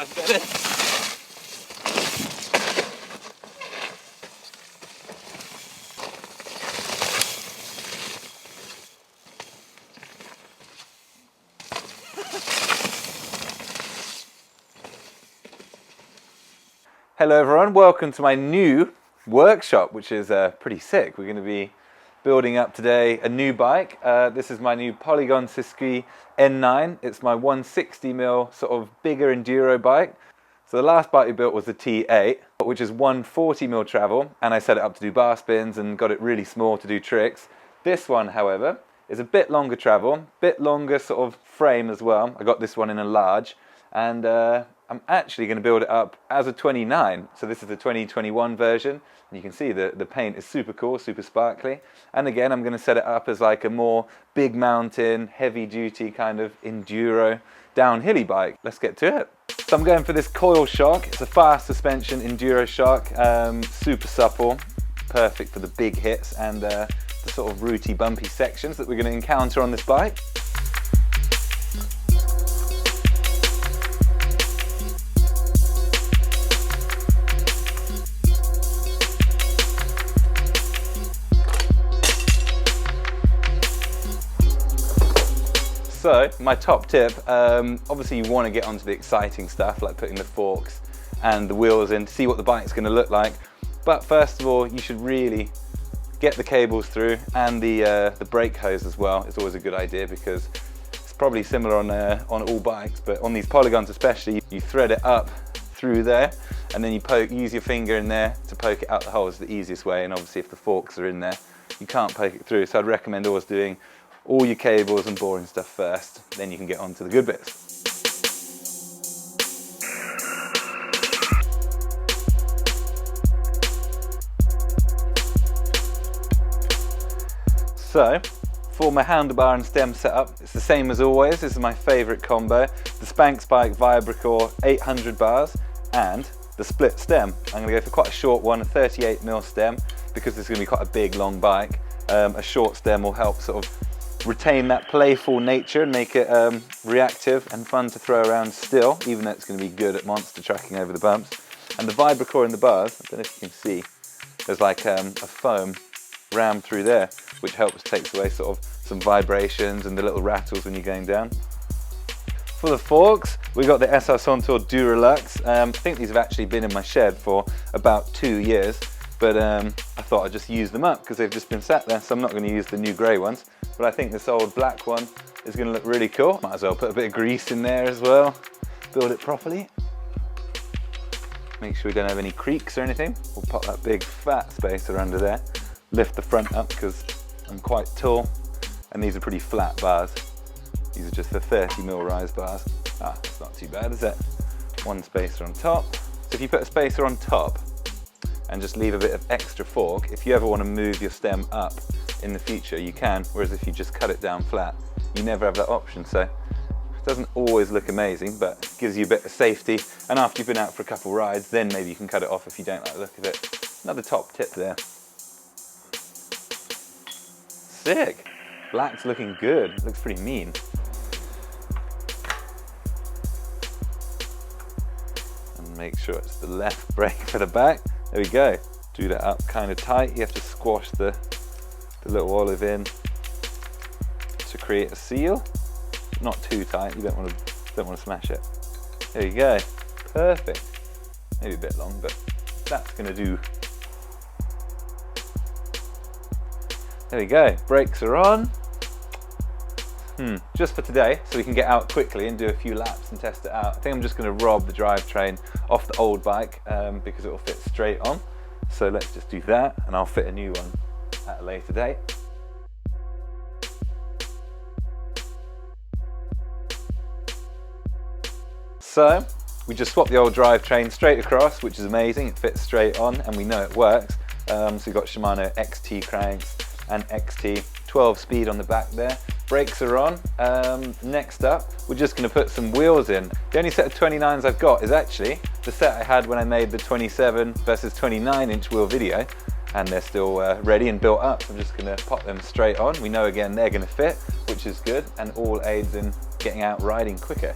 that's better. Hello everyone, welcome to my new workshop, which is pretty sick. We're going to be building up today a new bike. This is my new Polygon Siskiu N9. It's my 160mm sort of bigger enduro bike. So the last bike we built was the T8, which is 140mm travel, and I set it up to do bar spins and got it really small to do tricks. This one, however, is a bit longer travel, bit longer sort of frame as well. I got this one in a large, and I'm actually going to build it up as a 29. So this is the 2021 version. And you can see the paint is super cool, super sparkly. And again, I'm going to set it up as like a more big mountain, heavy duty kind of enduro downhilly bike. Let's get to it. So I'm going for this coil shock. It's a fast suspension enduro shock, super supple, perfect for the big hits and the sort of rooty, bumpy sections that we're going to encounter on this bike. So, my top tip, obviously you want to get onto the exciting stuff like putting the forks and the wheels in to see what the bike's going to look like. But first of all, you should really get the cables through, and the brake hose as well is always a good idea, because it's probably similar on all bikes, but on these Polygons especially, you thread it up through there and then you use your finger in there to poke it out the hole is the easiest way. And obviously if the forks are in there, you can't poke it through. So I'd recommend always doing all your cables and boring stuff first, then you can get on to the good bits. So, for my handlebar and stem setup, it's the same as always. This is my favourite combo, the Spanx Vibracore 800 bars and the split stem. I'm going to go for quite a short one, a 38mm stem, because this is going to be quite a big, long bike. A short stem will help sort of retain that playful nature and make it reactive and fun to throw around still, even though it's going to be good at monster trucking over the bumps. And the Vibracore in the bars, I don't know if you can see, there's like a foam rammed through there, which takes away sort of some vibrations and the little rattles when you're going down. For the forks, we got the SR Suntour Duralux. I think these have actually been in my shed for about 2 years, but I thought I'd just use them up because they've just been sat there, so I'm not going to use the new grey ones. But I think this old black one is going to look really cool. Might as well put a bit of grease in there as well, build it properly. Make sure we don't have any creaks or anything. We'll pop that big fat spacer under there. Lift the front up because I'm quite tall, and these are pretty flat bars. These are just the 30mm rise bars. It's not too bad, is it? One spacer on top. So if you put a spacer on top and just leave a bit of extra fork, if you ever want to move your stem up in the future, you can, whereas if you just cut it down flat, you never have that option. So it doesn't always look amazing, but it gives you a bit of safety, and after you've been out for a couple rides, then maybe you can cut it off if you don't like the look of it. Another top tip there. Sick! Black's looking good, it looks pretty mean. And make sure it's the left brake for the back. There we go. Do that up kind of tight. You have to squash the little olive in to create a seal. Not too tight, you don't want to smash it. There you go, perfect. Maybe a bit long, but that's going to do. There we go, brakes are on. Just for today, so we can get out quickly and do a few laps and test it out. I think I'm just going to rob the drivetrain off the old bike because it will fit straight on. So let's just do that, and I'll fit a new one at a later date. So we just swapped the old drivetrain straight across, which is amazing. It fits straight on and we know it works. So we've got Shimano XT cranks and XT 12 speed on the back there. Brakes are on. Next up, we're just going to put some wheels in. The only set of 29s I've got is actually the set I had when I made the 27 versus 29-inch wheel video. And they're still ready and built up. So I'm just going to pop them straight on. We know again they're going to fit, which is good, and all aids in getting out riding quicker.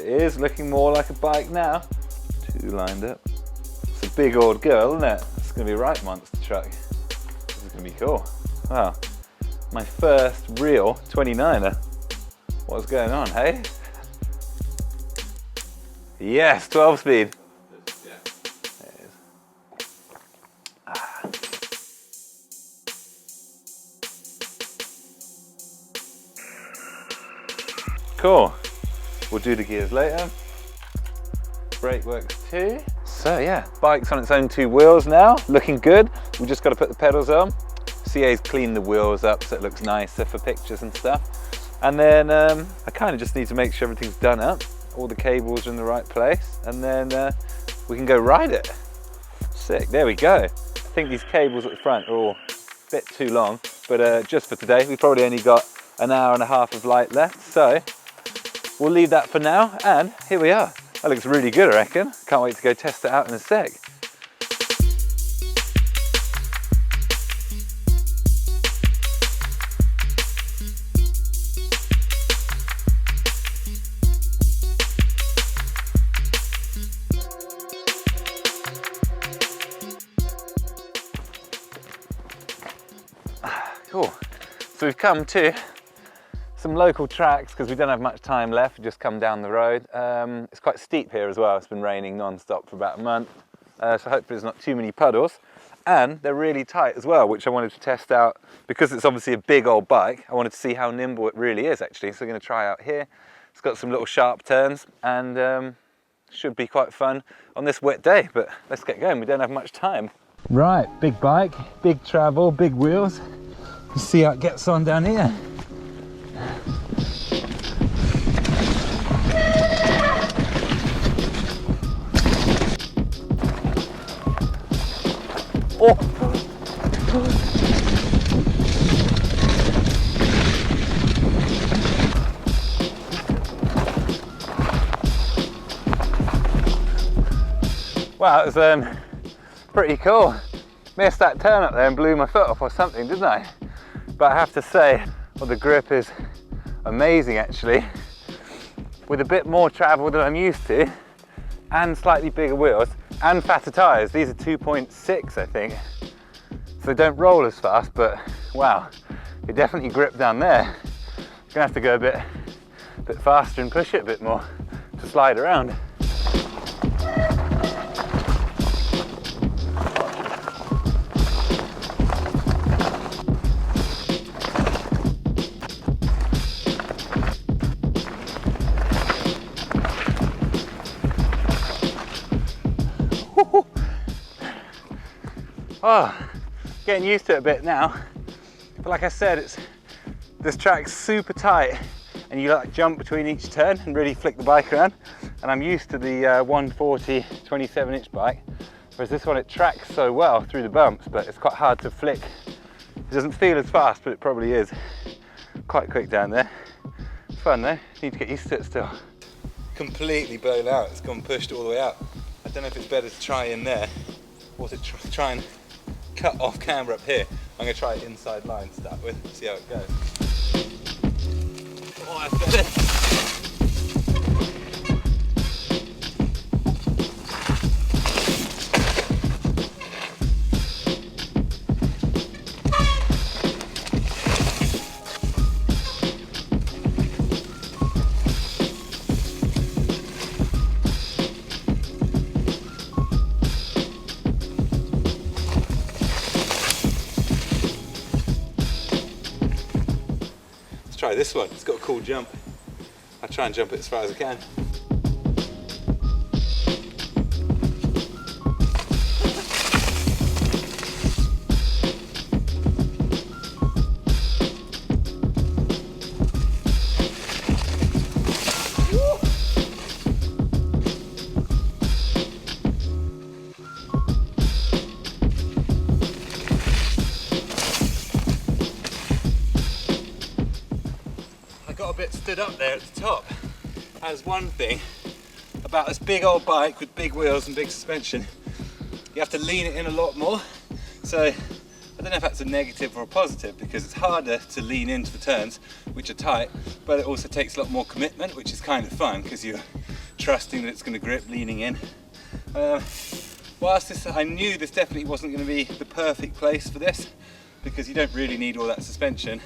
it is looking more like a bike now. 2 lined up. It's a big old girl, isn't it? It's going to be a right monster truck. This is going to be cool. Wow, my first real 29er. What's going on, hey? Yes, 12 speed. Yeah. There it is. Ah. Cool. We'll do the gears later. Brake works too. So yeah, bike's on its own 2 wheels now, looking good. We've just got to put the pedals on. CA's cleaned the wheels up so it looks nicer for pictures and stuff. And then I kind of just need to make sure everything's done up. All the cables are in the right place, and then we can go ride it. Sick, there we go. I think these cables at the front are all a bit too long, but just for today, we've probably only got an hour and a half of light left, so we'll leave that for now, and here we are. That looks really good, I reckon. Can't wait to go test it out in a sec. Cool. So we've come to some local tracks because we don't have much time left. We just come down the road. It's quite steep here as well. It's been raining non-stop for about a month. So hopefully there's not too many puddles. And they're really tight as well, which I wanted to test out because it's obviously a big old bike. I wanted to see how nimble it really is actually. So I'm going to try out here. It's got some little sharp turns and should be quite fun on this wet day, but let's get going. We don't have much time. Right, big bike, big travel, big wheels. Let's see how it gets on down here. Oh! Wow, it was pretty cool. Missed that turn up there and blew my foot off or something, didn't I? But I have to say, well, the grip is amazing actually. With a bit more travel than I'm used to, and slightly bigger wheels, and fatter tyres. These are 2.6, I think. So they don't roll as fast, but wow, they definitely grip down there. Gonna have to go a bit faster and push it a bit more to slide around. Oh, getting used to it a bit now. But like I said, this track's super tight and you like jump between each turn and really flick the bike around. And I'm used to the 140 27-inch bike, whereas this one, it tracks so well through the bumps, but it's quite hard to flick. It doesn't feel as fast, but it probably is. Quite quick down there. Fun though, need to get used to it still. Completely blown out, it's gone pushed all the way out. I don't know if it's better to try in there or to try and cut off camera up here. I'm going to try it inside line to start with, see how it goes. Oh, that's better. Try this one, it's got a cool jump. I'll try and jump it as far as I can. Stood up there at the top. As one thing about this big old bike with big wheels and big suspension, you have to lean it in a lot more. So I don't know if that's a negative or a positive, because it's harder to lean into the turns, which are tight, but it also takes a lot more commitment, which is kind of fun because you're trusting that it's going to grip leaning in. Whilst I knew this definitely wasn't going to be the perfect place for this, because you don't really need all that suspension,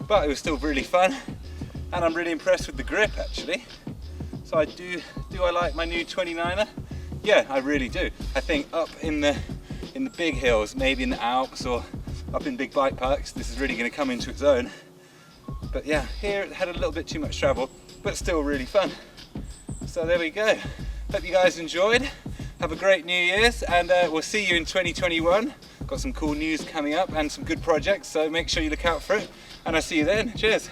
but it was still really fun, and I'm really impressed with the grip actually. So I like my new 29er? Yeah, I really do. I think up in the big hills, maybe in the Alps or up in big bike parks, this is really going to come into its own. But yeah, here it had a little bit too much travel, but still really fun. So there we go. Hope you guys enjoyed. Have a great New Year's, and we'll see you in 2021. Got some cool news coming up and some good projects, so make sure you look out for it. And I'll see you then. Cheers.